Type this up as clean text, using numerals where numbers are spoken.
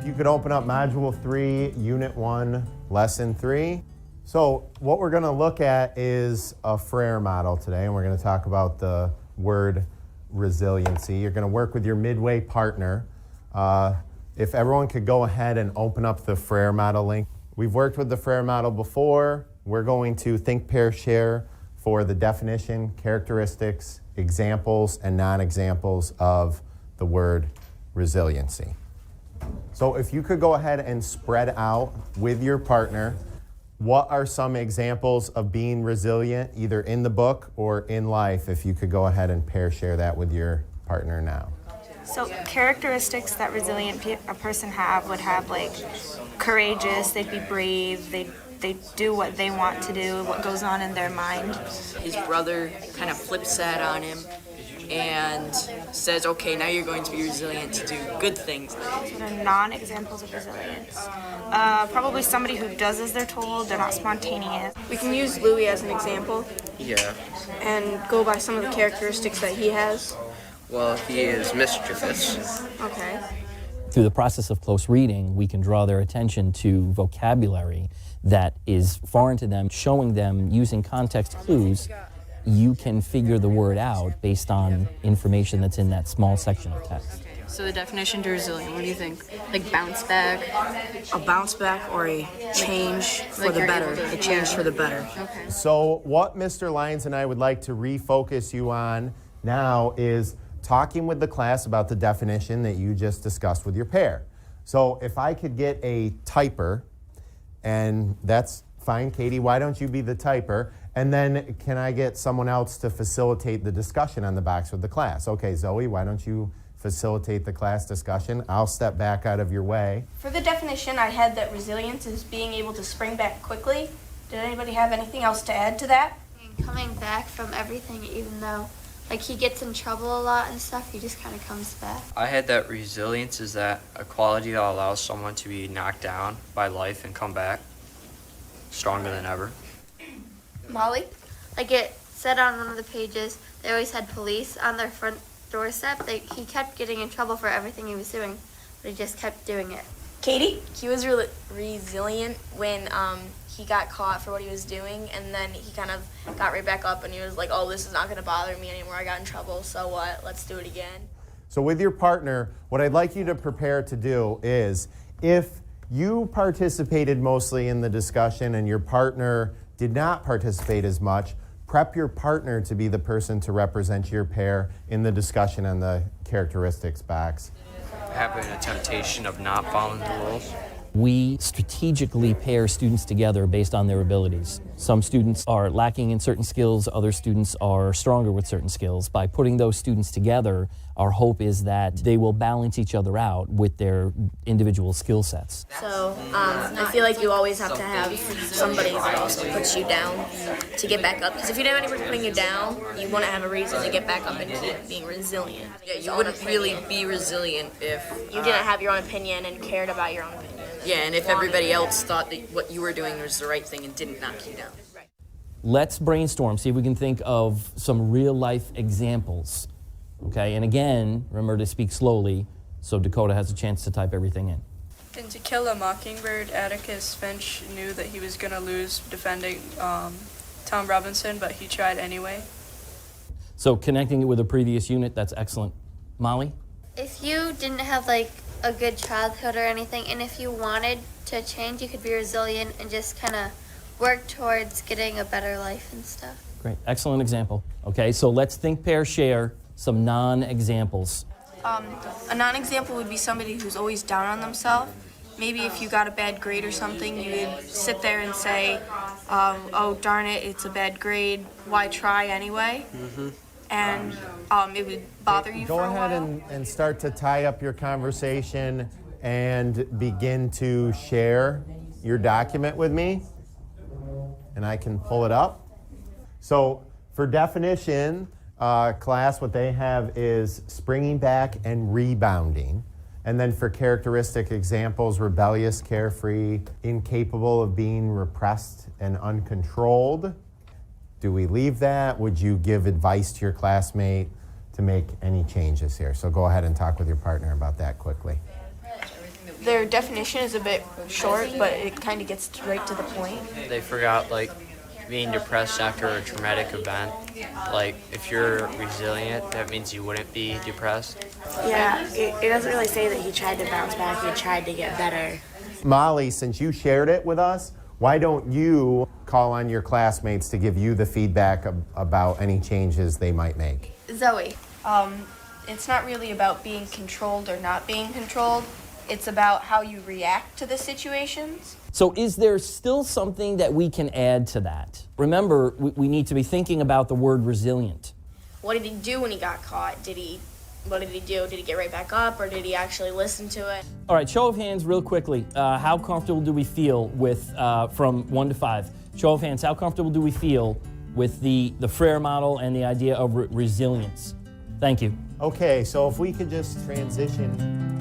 you could open up Module 3, Unit 1, Lesson 3. So what we're going to look at is a Frayer model today, and we're going to talk about the word resiliency. You're going to work with your midway partner. If everyone could go ahead and open up the Frayer model link. We've worked with the Frayer model before. We're going to think, pair, share for the definition, characteristics, examples, and non-examples of the word resiliency. So if you could go ahead and spread out with your partner, what are some examples of being resilient, either in the book or in life? If you could go ahead and pair share that with your partner now. So characteristics that a person would have like courageous, they'd be brave, they do what they want to do, what goes on in their mind. His brother kind of flips that on him and says, okay, now you're going to be resilient to do good things. What are non-examples of resilience? Probably somebody who does as they're told, they're not spontaneous. We can use Louis as an example. Yeah. And go by some of the characteristics that he has. Well, he is mischievous. Okay. Through the process of close reading, we can draw their attention to vocabulary that is foreign to them, showing them using context clues. You can figure the word out based on information that's in that small section of text. So the definition to resilient, what do you think? Like bounce back? A bounce back or a change for the better. A change for the better. Okay. So what Mr. Lyons and I would like to refocus you on now is talking with the class about the definition that you just discussed with your pair. So if I could get a typer, and that's fine, Katie, why don't you be the typer? And then can I get someone else to facilitate the discussion on the box with the class? Okay, Zoe, why don't you facilitate the class discussion? I'll step back out of your way. For the definition, I had that resilience is being able to spring back quickly. Did anybody have anything else to add to that? Coming back from everything, even though like he gets in trouble a lot and stuff, he just kind of comes back. I had that resilience is that a quality that allows someone to be knocked down by life and come back stronger than ever. Molly? Like it said on one of the pages, they always had police on their front doorstep. He kept getting in trouble for everything he was doing, but he just kept doing it. Katie? He was really resilient when he got caught for what he was doing, and then he kind of got right back up and he was like, oh, this is not going to bother me anymore. I got in trouble, so what? Let's do it again. So with your partner, what I'd like you to prepare to do is, if you participated mostly in the discussion and your partner did not participate as much, prep your partner to be the person to represent your pair in the discussion on the characteristics box. Having a temptation of not following the rules. We strategically pair students together based on their abilities. Some students are lacking in certain skills, other students are stronger with certain skills. By putting those students together, our hope is that they will balance each other out with their individual skill sets. So I feel like you always have to have somebody that also puts you down to get back up. Because if you don't have anyone putting you down, you want to have a reason to get back up and keep being resilient. Yeah, you wouldn't really be resilient if You didn't have your own opinion and cared about your own opinion. yeah, and if everybody else thought that what you were doing was the right thing and didn't knock you down. Let's brainstorm, see if we can think of some real-life examples. Okay, and again, remember to speak slowly so Dakota has a chance to type everything in. In To Kill a Mockingbird, Atticus Finch knew that he was going to lose defending Tom Robinson, but he tried anyway. So connecting it with a previous unit, that's excellent. Molly? If you didn't have like a good childhood or anything, and if you wanted to change, you could be resilient and just kind of work towards getting a better life and stuff. Great, excellent example. Okay, so let's think, pair, share some non-examples. A non-example would be somebody who's always down on themselves. Maybe if you got a bad grade or something, you would sit there and say, oh, darn it, it's a bad grade. Why try anyway? Mm-hmm. And it would bother you for a while. Go ahead and start to tie up your conversation and begin to share your document with me. And I can pull it up. So for definition, class, what they have is springing back and rebounding. And then for characteristic examples, rebellious, carefree, incapable of being repressed and uncontrolled. Do we leave that? Would you give advice to your classmate to make any changes here? So go ahead and talk with your partner about that quickly. Their definition is a bit short, but it kind of gets right to the point. They forgot like being depressed after a traumatic event. Like if you're resilient, that means you wouldn't be depressed. Yeah, it doesn't really say that he tried to bounce back, he tried to get better. Molly, since you shared it with us, why don't you call on your classmates to give you the feedback about any changes they might make? Zoe. It's not really about being controlled or not being controlled. It's about how you react to the situations. So is there still something that we can add to that? Remember, we need to be thinking about the word resilient. What did he do when he got caught? What did he do? Did he get right back up, or did he actually listen to it? All right, show of hands real quickly. How comfortable do we feel with, from 1 to 5? Show of hands, how comfortable do we feel with the Frayer model and the idea of resilience? Thank you. Okay, so if we could just transition